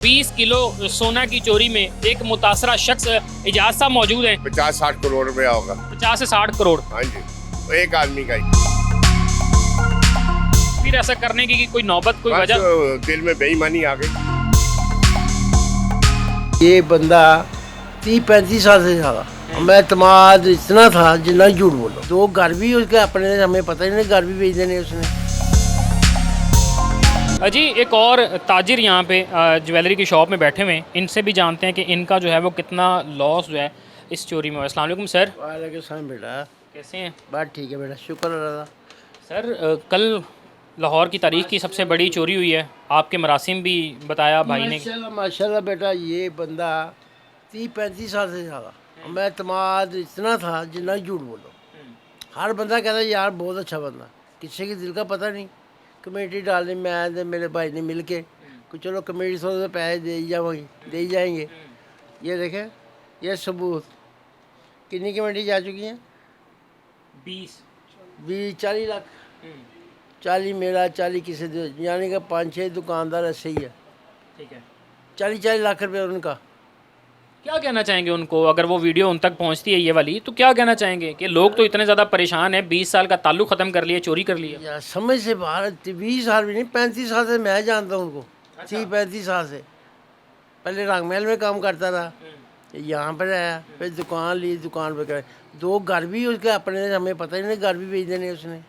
20 kilo सोना की चोरी में एक मुतासरा शख्स इजाज साहब मौजूद हैं। 50-60 करोड़ रुपया होगा। 50 से 60 करोड़। हाँ जी, तो एक आदमी का ही। फिर ऐसा करने की कोई नौबत, कोई बस वजह? दिल में बेईमानी आ गई। ये बंदा 30-35 साल से था। मैं एतमाद इतना था जितना झूठ बोलो। 2 घर भी उसके अपने, हमें पता ही नहीं, घर भी बेच देने उसने। जी एक और ताजिर यहाँ पे ज्वेलरी की शॉप में बैठे हुए हैं, इनसे भी जानते हैं कि इनका जो है वो कितना लॉस जो है इस चोरी में हुआ। अस्सलाम वालेकुम सर, वालेकुम सलाम बेटा। कैसे हैं? बात ठीक है बेटा, शुक्र अल्लाह। सर कल लाहौर की तारीख की सबसे बड़ी चोरी हुई है, आपके मरासिम भी बताया भाई ने। माशाल्लाह माशाल्लाह बेटा, ये बंदा 30-35 साल से था। मैं एतमाद इतना था जितना झूठ बोलो। हर बंदा कहता यार बहुत अच्छा बंदा, किसी के दिल का पता नहीं। कमेटी डालनी, मैं तो मेरे भाई ने मिल के कि चलो कमेटी 100 पैसे दे ही जाएंगे, दे ही जाएंगे। ये देखें, ये सबूत। कितनी कमेटी जा चुकी हैं? 20-40 लाख। 40 मेरा, 40 किसी दे, यानी कि 5-6 दुकानदार ऐसे ही है। ठीक है, 40-40 लाख रुपये उनका। क्या कहना चाहेंगे उनको, अगर वो वीडियो उन तक पहुंचती है ये वाली, तो क्या कहना चाहेंगे कि लोग तो इतने ज़्यादा परेशान हैं, 20 साल का ताल्लुक ख़त्म कर लिए, चोरी कर लिया। यार समझ से बाहर। 20 साल भी नहीं, 35 साल से मैं जानता हूँ उनको। 30-35 साल से। पहले रंग महल में काम करता था, यहाँ पर आया, फिर दुकान ली, दुकान पर करे। 2 घर भी उसके अपने, हमें पता ही नहीं, घर भी बेच देने उसने।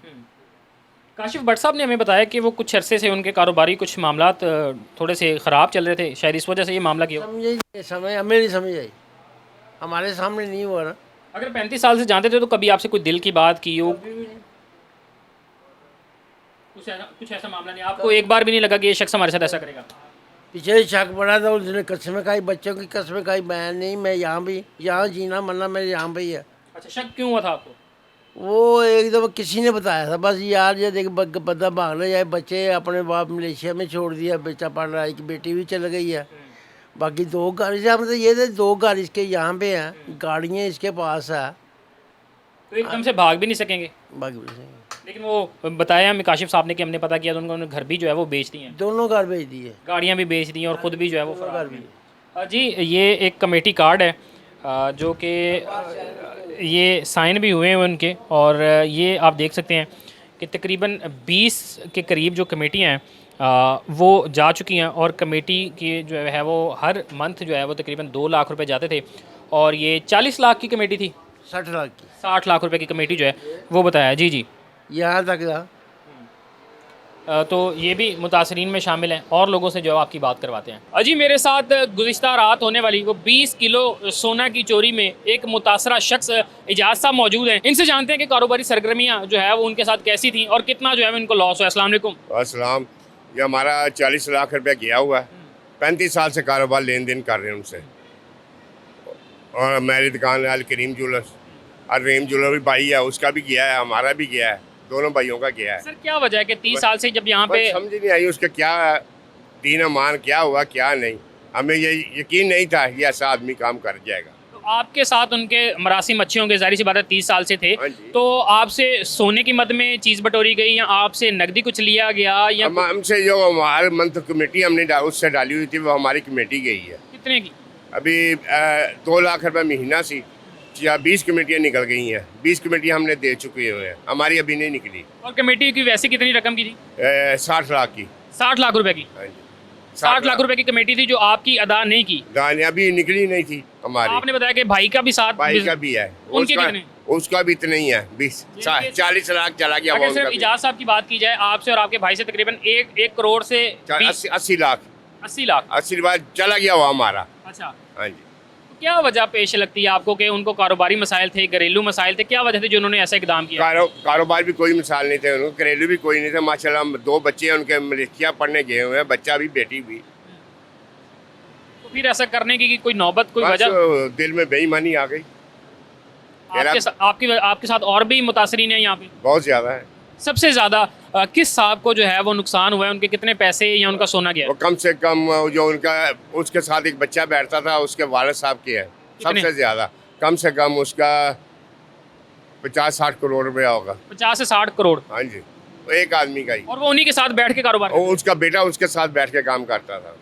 काशिफ भट्ट साहब ने हमें बताया कि वो कुछ अरसे से उनके कारोबारी कुछ मामलात थोड़े से ख़राब चल रहे थे, शायद इस वजह से ये मामला किया हो। समझ ही नहीं, समझ हमें नहीं समझ आई, हमारे सामने नहीं हुआ ना। अगर 35 साल से जानते थे तो कभी आपसे कोई दिल की बात की हो? कुछ ऐसा मामला नहीं, आपको एक बार भी नहीं लगा कि ये शख्स हमारे साथ ऐसा करेगा? पीछे शक पड़ा था, उसने कसमें खाई, बच्चों की कसमें खाई। मैं नहीं, मैं यहाँ भी, यहाँ जीना मरना मेरे यहाँ पे ही है। अच्छा, शक क्यों हुआ था आपको? वो एक दफ़ा किसी ने बताया था, बस यार ये देख बंदा भागने जाए, बच्चे अपने बाप मलेशिया में छोड़ दिया, बेचा पढ़ रहा है, एक बेटी भी चल गई है। बाकी 2 गाड़ी से, मतलब ये थे 2 गाड़ी इसके यहाँ पे हैं, गाड़ियाँ इसके पास है। तो एकदम से भाग भी नहीं सकेंगे। बाकी लेकिन वो बताया हमें काशिफ साहब ने कि हमने पता किया तो उन्होंने घर भी जो है वो बेच दी हैं, दोनों घर भेज दिए। गाड़ियाँ भी बेच दी हैं और ख़ुद भी जो है वो फरार भी। हैं। जी ये एक कमेटी कार्ड है जो कि ये साइन भी हुए हैं उनके, और ये आप देख सकते हैं कि तकरीबन 20 के करीब जो कमेटियाँ हैं वो जा चुकी हैं, और कमेटी की जो है वो हर मंथ जो है वो तकरीबन 2 लाख रुपए जाते थे, और ये 40 लाख की कमेटी थी, 60 लाख की, 60 लाख रुपए की कमेटी जो है वो बताया। जी जी, यहाँ तक था। तो ये भी मुतासरीन में शामिल हैं, और लोगों से जो आपकी बात करवाते हैं। अजी मेरे साथ गुज़िश्ता रात होने वाली वो 20 किलो सोना की चोरी में एक मुतासरा शख्स इजाज साहब मौजूद हैं, इनसे जानते हैं कि कारोबारी सरगर्मियाँ जो है वो उनके साथ कैसी थी और कितना जो है उनको लॉस हुआ। अस्सलाम वालेकुम। अस्सलाम। ये हमारा 40 लाख रुपया गया हुआ है। 35 साल से कारोबार लेन देन कर रहे हैं उनसे। और मेरी दुकान अल करीम ज्वेलर्स, और रेम ज्वेलर भी भाई है, उसका भी गया है, हमारा भी गया है, दोनों भाइयों का गया है। सर क्या वजह है कि 30 साल से जब यहाँ पे समझ नहीं आई उसका क्या दीन ईमान क्या हुआ क्या नहीं, हमें ये यकीन नहीं था ये ऐसा आदमी काम कर जाएगा। तो आपके साथ उनके मरासिम अच्छे होंगे, जाहिर सी बात है 30 साल से थे, हाँ जी। तो आपसे सोने की मद में चीज़ बटोरी गई या आपसे नकदी कुछ लिया गया, या हमसे जो हमारे मंथ कमेटी हमने उससे डाली हुई थी वो हमारी कमेटी गई है। कितने की? अभी 2 लाख रुपये महीना सी, या 20 कमेटियाँ निकल गई हैं। 20 कमेटियाँ हमने दे चुके हुए हैं, हमारी अभी नहीं निकली। और कमेटी की वैसे कितनी रकम की थी? 60 लाख की। 60 लाख रुपए की। हाँ जी, 60 लाख रुपए की कमेटी थी जो आपकी अदा नहीं की। दाने अभी निकली नहीं थी हमारी। आपने बताया कि भाई का भी साथ, भाई का भी है, उनके उसका कितने? उसका भी इतना ही है, 40 लाख चला गया। अगर वो सिर्फ उनका इजाज साहब की बात की जाए, आपसे और आपके भाई से तकरीबन 1 करोड़ से 80 लाख 80 लाख 80 लाख चला गया वो हमारा। अच्छा, हाँ जी। क्या वजह पेश लगती है आपको कि उनको कारोबारी मसाइल थे, घरेलू मसाइल थे, क्या वजह थी जो उन्होंने ऐसा इकदाम किया? कारोबार भी कोई मिसाल नहीं थे उनको, घरेलू भी कोई नहीं थे। माशाल्लाह 2 बच्चे हैं उनके, मलेशिया पढ़ने गए हुए हैं, बच्चा भी बेटी भी। तो फिर ऐसा करने की कोई नौबत, कोई बस वजह? दिल में बेईमानी आ गई। आपके साथ और भी मुतासरीन हैं यहाँ पे? बहुत ज़्यादा है। सबसे ज़्यादा किस साहब को जो है वो नुकसान हुआ है, उनके कितने पैसे या उनका सोना गया? वो कम से कम जो उनका, उसके साथ एक बच्चा बैठता था, उसके वालिद साहब के है सबसे ज़्यादा। कम से कम उसका 50-60 करोड़ रुपया होगा। 50 से 60 करोड़। हाँ जी, वो एक आदमी का ही। और वो उन्हीं के साथ बैठ के कारोबार? उसका बेटा उसके साथ बैठ के काम करता था।